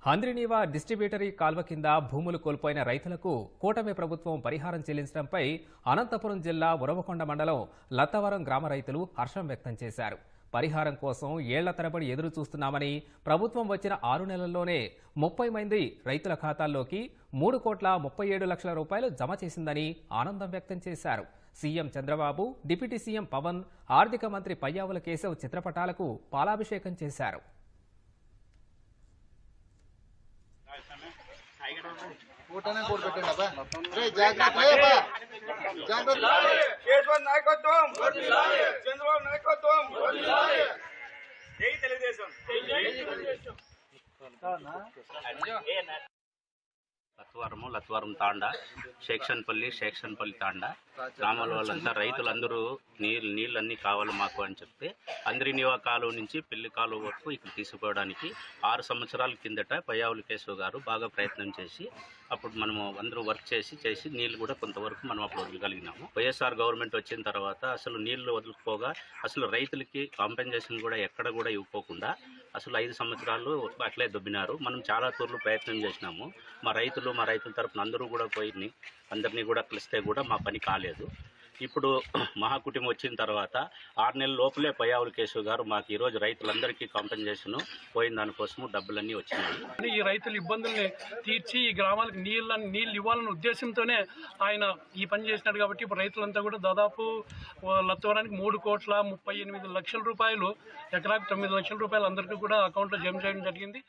Handrineeva distributary కాల్వ కింద భూములు కోల్పోయిన రైతులకు కూటమి ప్రభుత్వం పరిహారం చెల్లించడంపై అనంతపురం జిల్లా ఉరవకొండ మండలం లత్తవరం గ్రామ రైతులు హర్షం వ్యక్తం చేశారు. పరిహారం కోసం ఏళ్ల తరబడి ఎదురు చూస్తున్నామని, ప్రభుత్వం వచ్చిన 6 నెలల్లోనే 30 మంది రైతుల ఖాతాల్లోకి 3,37,00,000 రూపాయలు జమ చేసిందని ఆనందం వ్యక్తం చేశారు. CM Chandrababu, deputy CM Pavan, ఆర్థిక మంత్రి పయ్యావుల కేశవ్ చిత్రపటాలకు పాలాభిషేకం చేశారు. లత్వరం తాండా, శేక్షన్పల్లి తాండా గ్రామాల వాళ్ళంతా రైతులందరూ నీళ్ళన్నీ కావాలి మాకు అని చెప్తే హంద్రినీవా కాలువ నుంచి పెళ్లి కాలువ వరకు ఇక్కడ తీసుకోవడానికి 6 సంవత్సరాల కిందట పయ్యావుల కేశవ్ గారు బాగా ప్రయత్నం చేసి అప్పుడు మనము అందరూ వర్క్ చేసి నీళ్లు కూడా కొంతవరకు మనం అప్పుడు వదలగలిగినాము. వైఎస్ఆర్ గవర్నమెంట్ వచ్చిన తర్వాత అసలు నీళ్లు వదులుకోగా అసలు రైతులకి కాంపెన్సేషన్ కూడా ఎక్కడ కూడా ఇవ్వకోకుండా అసలు 5 సంవత్సరాలు అట్లే దొబ్బినారు. మనం చాలా తూర్లు ప్రయత్నం చేసినాము. మా రైతుల తరఫున అందరూ కూడా పోయి అందరినీ కూడా కలిస్తే కూడా మా పని కాలేదు. ఇప్పుడు మహాకుటుంబం వచ్చిన తర్వాత 6 నెలల లోపలే పయ్యావుల కేశవ్ గారు మాకు ఈరోజు రైతులందరికీ కాంపెన్సేషన్ పోయిన దానికోసము డబ్బులన్నీ వచ్చినాయి. ఈ రైతుల ఇబ్బందుల్ని తీర్చి ఈ గ్రామాలకు నీళ్ళు ఇవ్వాలనే ఉద్దేశంతోనే ఆయన ఈ పని చేసినాడు. కాబట్టి ఇప్పుడు రైతులంతా కూడా దాదాపు లత్తవరానికి 3,38,00,000 రూపాయలు, ఎకరాకు 9 లక్షల రూపాయలు అందరికీ కూడా అకౌంట్లో జమ చేయడం జరిగింది.